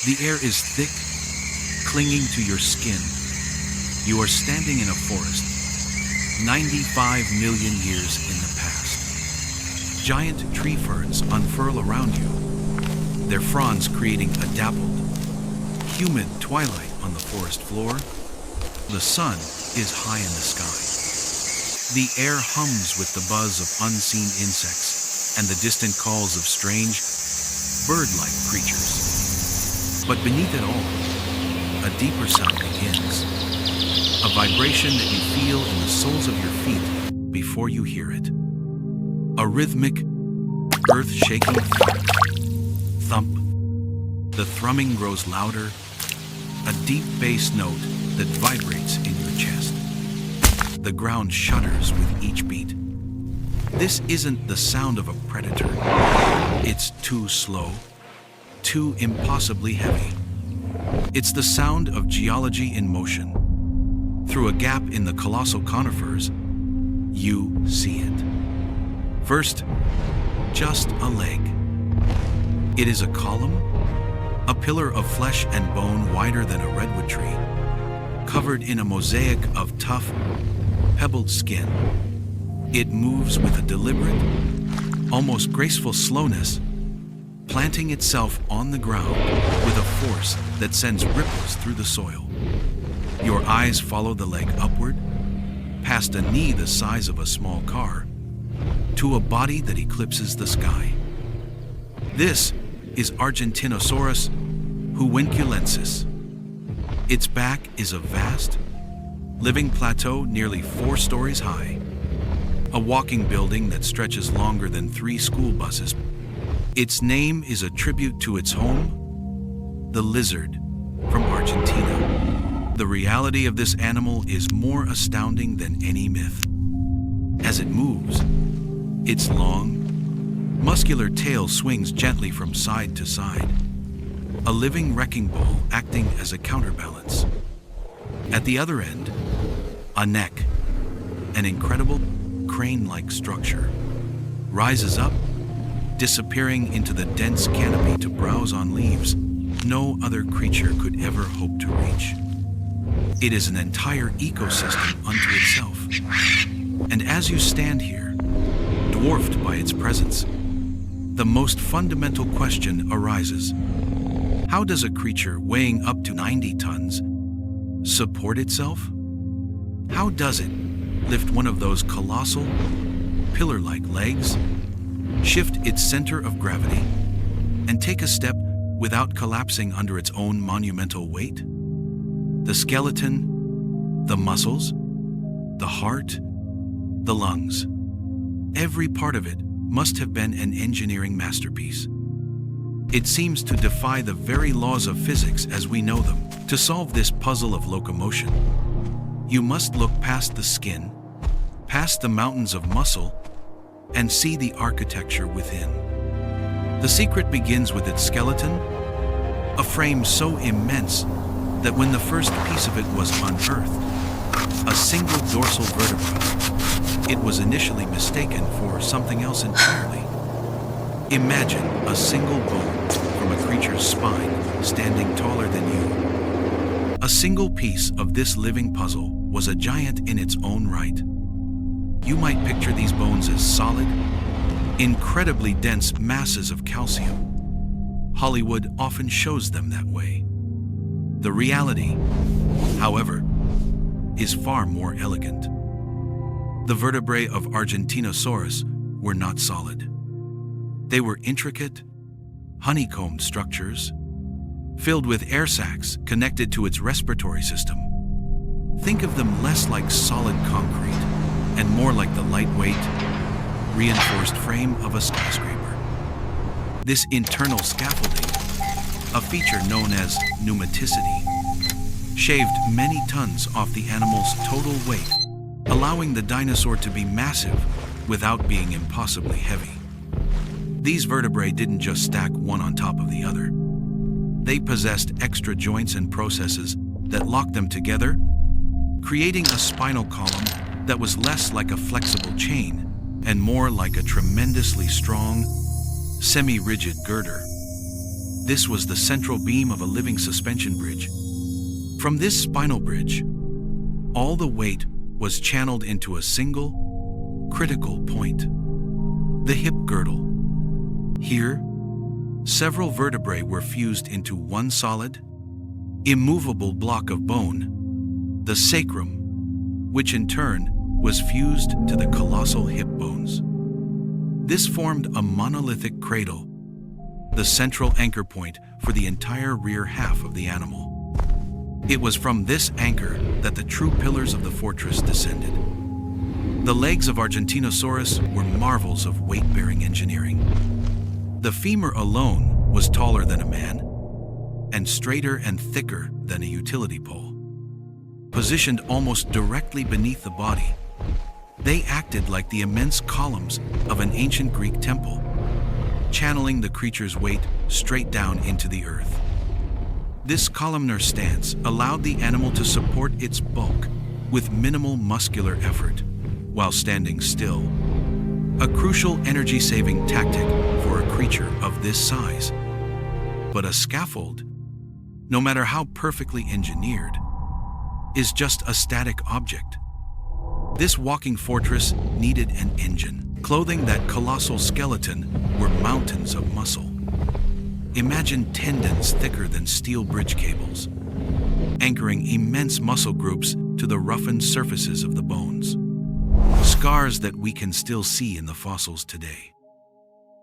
The air is thick, clinging to your skin. You are standing in a forest, 95 million years in the past. Giant tree ferns unfurl around you, their fronds creating a dappled, humid twilight on the forest floor. The sun is high in the sky. The air hums with the buzz of unseen insects and the distant calls of strange, bird-like creatures. But beneath it all, a deeper sound begins. A vibration that you feel in the soles of your feet before you hear it. A rhythmic, earth-shaking thump. Thump. The thrumming grows louder, a deep bass note that vibrates in your chest. The ground shudders with each beat. This isn't the sound of a predator. It's too slow, too impossibly heavy. It's the sound of geology in motion. Through a gap in the colossal conifers, you see it. First, just a leg. It is a column, a pillar of flesh and bone wider than a redwood tree, covered in a mosaic of tough, pebbled skin. It moves with a deliberate, almost graceful slowness, planting itself on the ground with a force that sends ripples through the soil. Your eyes follow the leg upward, past a knee the size of a small car, to a body that eclipses the sky. This is Argentinosaurus huinculensis. Its back is a vast, living plateau nearly 4 stories high, a walking building that stretches longer than 3 school buses. Its name is a tribute to its home, the lizard from Argentina. The reality of this animal is more astounding than any myth. As it moves, its long, muscular tail swings gently from side to side, a living wrecking ball acting as a counterbalance. At the other end, a neck, an incredible crane-like structure, rises up, disappearing into the dense canopy to browse on leaves no other creature could ever hope to reach. It is an entire ecosystem unto itself. And as you stand here, dwarfed by its presence, the most fundamental question arises. How does a creature weighing up to 90 tons support itself? How does it lift one of those colossal, pillar-like legs, shift its center of gravity, and take a step without collapsing under its own monumental weight? The skeleton, the muscles, the heart, the lungs. Every part of it must have been an engineering masterpiece. It seems to defy the very laws of physics as we know them. To solve this puzzle of locomotion, you must look past the skin, past the mountains of muscle, and see the architecture within. The secret begins with its skeleton, a frame so immense that when the first piece of it was unearthed, a single dorsal vertebra, it was initially mistaken for something else entirely. Imagine a single bone from a creature's spine standing taller than you. A single piece of this living puzzle was a giant in its own right. You might picture these bones as solid, incredibly dense masses of calcium. Hollywood often shows them that way. The reality, however, is far more elegant. The vertebrae of Argentinosaurus were not solid. They were intricate, honeycombed structures, filled with air sacs connected to its respiratory system. Think of them less like solid concrete and more like the lightweight, reinforced frame of a skyscraper. This internal scaffolding, a feature known as pneumaticity, shaved many tons off the animal's total weight, allowing the dinosaur to be massive without being impossibly heavy. These vertebrae didn't just stack one on top of the other. They possessed extra joints and processes that locked them together, creating a spinal column that was less like a flexible chain and more like a tremendously strong, semi-rigid girder. This was the central beam of a living suspension bridge. From this spinal bridge, all the weight was channeled into a single, critical point: the hip girdle. Here, several vertebrae were fused into one solid, immovable block of bone, the sacrum, which in turn was fused to the colossal hip bones. This formed a monolithic cradle, the central anchor point for the entire rear half of the animal. It was from this anchor that the true pillars of the fortress descended. The legs of Argentinosaurus were marvels of weight-bearing engineering. The femur alone was taller than a man, and straighter and thicker than a utility pole. Positioned almost directly beneath the body, they acted like the immense columns of an ancient Greek temple, channeling the creature's weight straight down into the earth. This columnar stance allowed the animal to support its bulk with minimal muscular effort while standing still, a crucial energy-saving tactic for a creature of this size. But a scaffold, no matter how perfectly engineered, is just a static object. This walking fortress needed an engine. Clothing that colossal skeleton were mountains of muscle. Imagine tendons thicker than steel bridge cables, anchoring immense muscle groups to the roughened surfaces of the bones. Scars that we can still see in the fossils today.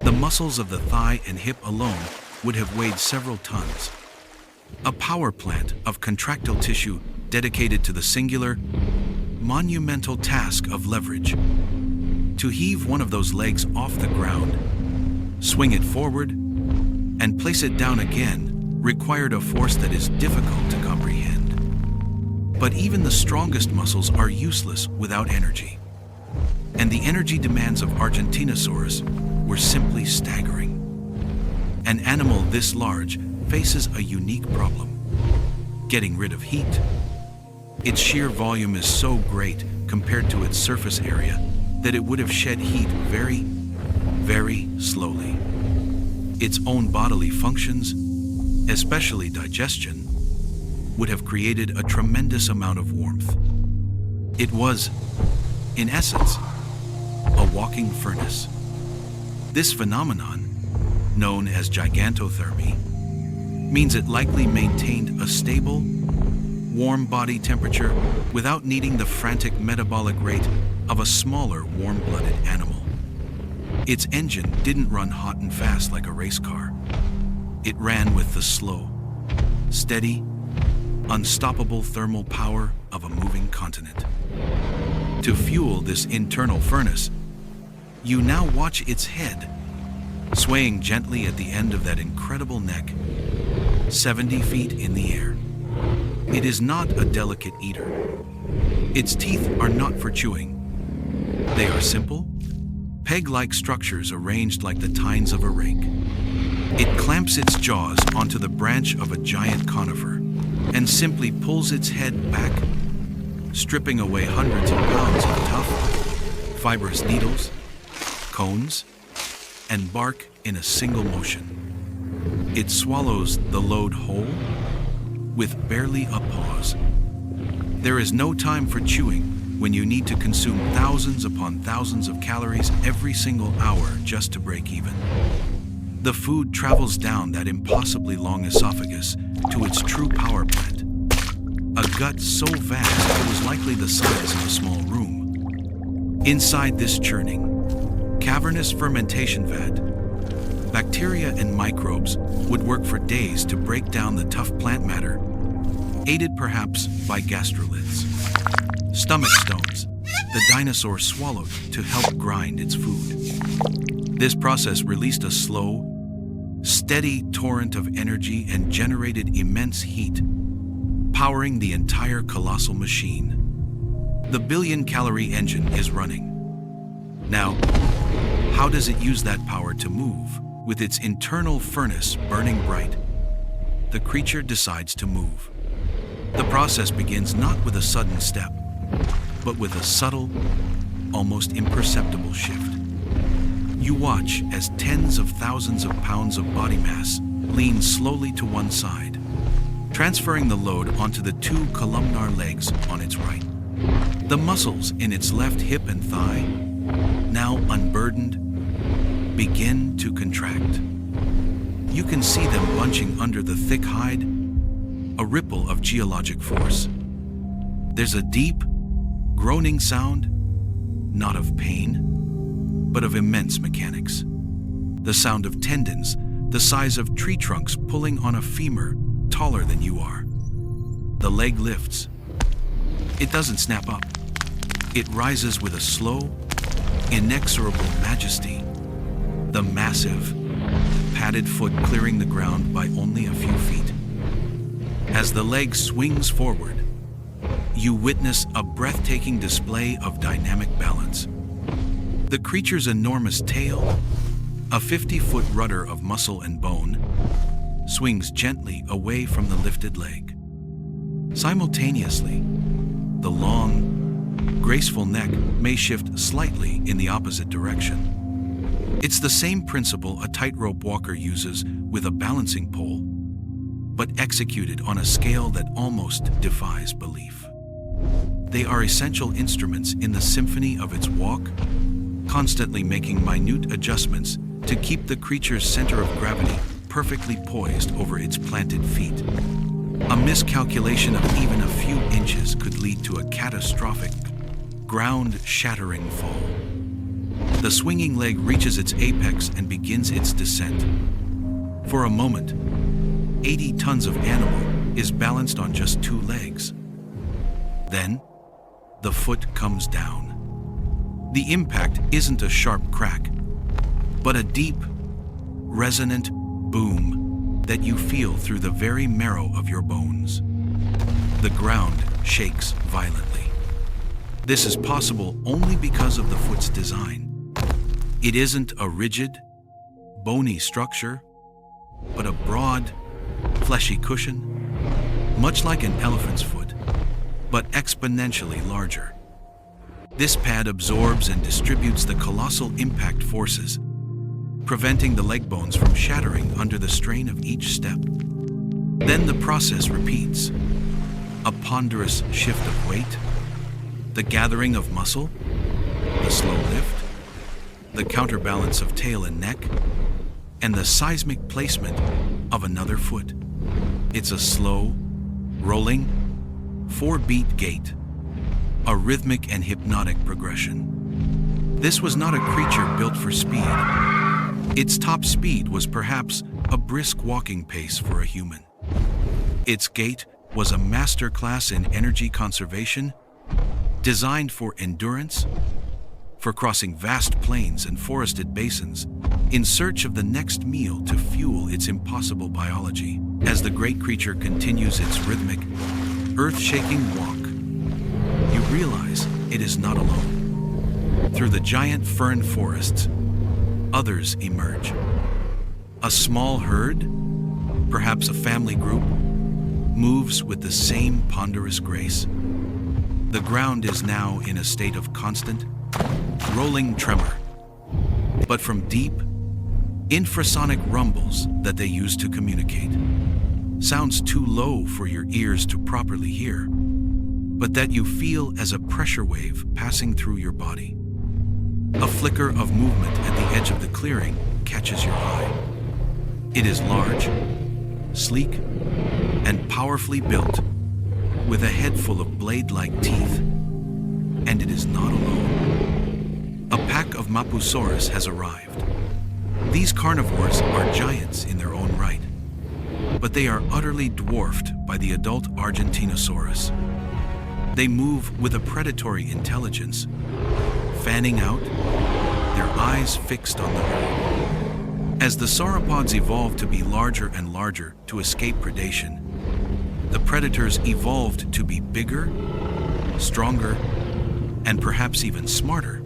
The muscles of the thigh and hip alone would have weighed several tons. A power plant of contractile tissue dedicated to the singular, monumental task of leverage. To heave one of those legs off the ground, swing it forward, and place it down again required a force that is difficult to comprehend. But even the strongest muscles are useless without energy. And the energy demands of Argentinosaurus were simply staggering. An animal this large faces a unique problem: getting rid of heat. Its sheer volume is so great compared to its surface area that it would have shed heat very, very slowly. Its own bodily functions, especially digestion, would have created a tremendous amount of warmth. It was, in essence, a walking furnace. This phenomenon, known as gigantothermy, means it likely maintained a stable, warm body temperature without needing the frantic metabolic rate of a smaller warm-blooded animal. Its engine didn't run hot and fast like a race car. It ran with the slow, steady, unstoppable thermal power of a moving continent. To fuel this internal furnace, you now watch its head, swaying gently at the end of that incredible neck, 70 feet in the air. It is not a delicate eater. Its teeth are not for chewing. They are simple, peg-like structures arranged like the tines of a rake. It clamps its jaws onto the branch of a giant conifer and simply pulls its head back, stripping away hundreds of pounds of tough, fibrous needles, cones, and bark in a single motion. It swallows the load whole, with barely a pause. There is no time for chewing when you need to consume thousands upon thousands of calories every single hour just to break even. The food travels down that impossibly long esophagus to its true power plant, a gut so vast it was likely the size of a small room. Inside this churning, cavernous fermentation vat, bacteria and microbes would work for days to break down the tough plant matter, aided perhaps by gastroliths, stomach stones the dinosaur swallowed to help grind its food. This process released a slow, steady torrent of energy and generated immense heat, powering the entire colossal machine. The Billion-Calorie Engine is running. Now, how does it use that power to move? With its internal furnace burning bright, the creature decides to move. The process begins not with a sudden step, but with a subtle, almost imperceptible shift. You watch as tens of thousands of pounds of body mass leans slowly to one side, transferring the load onto the two columnar legs on its right. The muscles in its left hip and thigh, now unburdened, begin to contract. You can see them bunching under the thick hide, a ripple of geologic force. There's a deep, groaning sound, not of pain, but of immense mechanics. The sound of tendons the size of tree trunks pulling on a femur taller than you are. The leg lifts. It doesn't snap up. It rises with a slow, inexorable majesty. The massive, padded foot clearing the ground by only a few feet. As the leg swings forward, you witness a breathtaking display of dynamic balance. The creature's enormous tail, a 50-foot rudder of muscle and bone, swings gently away from the lifted leg. Simultaneously, the long, graceful neck may shift slightly in the opposite direction. It's the same principle a tightrope walker uses with a balancing pole, but executed on a scale that almost defies belief. They are essential instruments in the symphony of its walk, constantly making minute adjustments to keep the creature's center of gravity perfectly poised over its planted feet. A miscalculation of even a few inches could lead to a catastrophic, ground-shattering fall. The swinging leg reaches its apex and begins its descent. For a moment, 80 tons of animal is balanced on just two legs. Then, the foot comes down. The impact isn't a sharp crack, but a deep, resonant boom that you feel through the very marrow of your bones. The ground shakes violently. This is possible only because of the foot's design. It isn't a rigid, bony structure, but a broad, fleshy cushion, much like an elephant's foot, but exponentially larger. This pad absorbs and distributes the colossal impact forces, preventing the leg bones from shattering under the strain of each step. Then the process repeats. A ponderous shift of weight, the gathering of muscle, the slow lift, the counterbalance of tail and neck, and the seismic placement of another foot. It's a slow, rolling, 4-beat gait, a rhythmic and hypnotic progression. This was not a creature built for speed. Its top speed was perhaps a brisk walking pace for a human. Its gait was a masterclass in energy conservation, designed for endurance, for crossing vast plains and forested basins in search of the next meal to fuel its impossible biology. As the great creature continues its rhythmic, earth-shaking walk, you realize it is not alone. Through the giant fern forests, others emerge. A small herd, perhaps a family group, moves with the same ponderous grace. The ground is now in a state of constant, rolling tremor, but from deep, infrasonic rumbles that they use to communicate. Sounds too low for your ears to properly hear, but that you feel as a pressure wave passing through your body. A flicker of movement at the edge of the clearing catches your eye. It is large, sleek, and powerfully built, with a head full of blade-like teeth. And it is not alone. A pack of Mapusaurus has arrived. These carnivores are giants in their own right, but they are utterly dwarfed by the adult Argentinosaurus. They move with a predatory intelligence, fanning out, their eyes fixed on the herd. As the sauropods evolved to be larger and larger to escape predation, the predators evolved to be bigger, stronger, and perhaps even smarter.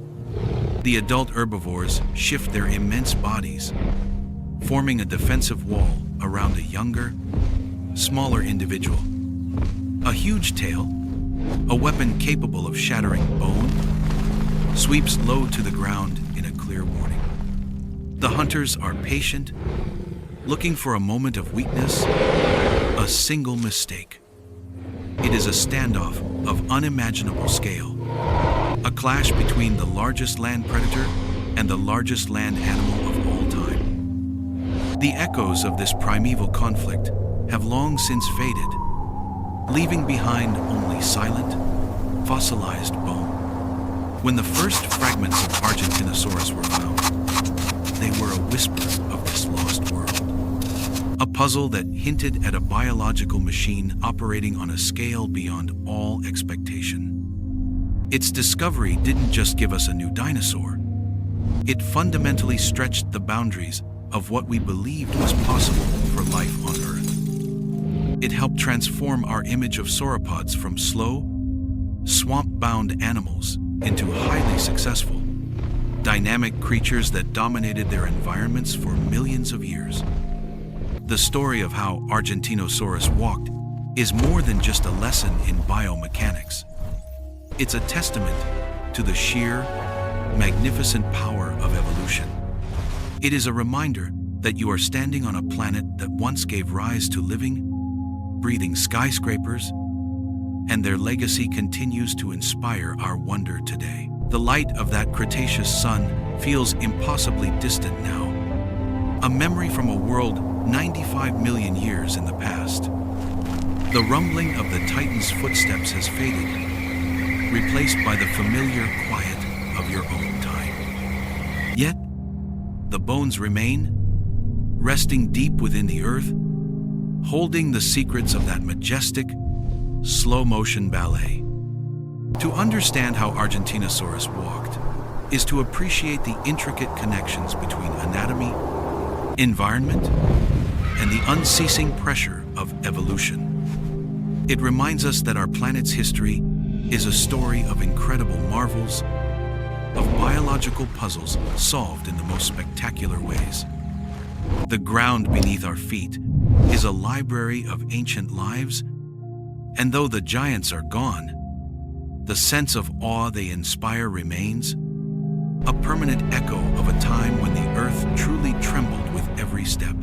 The adult herbivores shift their immense bodies, forming a defensive wall around a younger, smaller individual. A huge tail, a weapon capable of shattering bone, sweeps low to the ground in a clear warning. The hunters are patient, Looking for a moment of weakness? A single mistake. It is a standoff of unimaginable scale. A clash between the largest land predator and the largest land animal of all time. The echoes of this primeval conflict have long since faded, leaving behind only silent, fossilized bone. When the first fragments of Argentinosaurus were found, they were a whisper of this lost world. A puzzle that hinted at a biological machine operating on a scale beyond all expectation. Its discovery didn't just give us a new dinosaur. It fundamentally stretched the boundaries of what we believed was possible for life on Earth. It helped transform our image of sauropods from slow, swamp-bound animals into highly successful, dynamic creatures that dominated their environments for millions of years. The story of how Argentinosaurus walked is more than just a lesson in biomechanics. It's a testament to the sheer, magnificent power of evolution. It is a reminder that you are standing on a planet that once gave rise to living, breathing skyscrapers, and their legacy continues to inspire our wonder today. The light of that Cretaceous sun feels impossibly distant now, a memory from a world 95 million years in the past. The rumbling of the Titan's footsteps has faded, replaced by the familiar quiet of your own time. Yet, the bones remain, resting deep within the earth, holding the secrets of that majestic, slow-motion ballet. To understand how Argentinosaurus walked is to appreciate the intricate connections between anatomy, environment, and the unceasing pressure of evolution. It reminds us that our planet's history is a story of incredible marvels, of biological puzzles solved in the most spectacular ways. The ground beneath our feet is a library of ancient lives, and though the giants are gone, the sense of awe they inspire remains, a permanent echo of a time when the earth truly trembled with every step.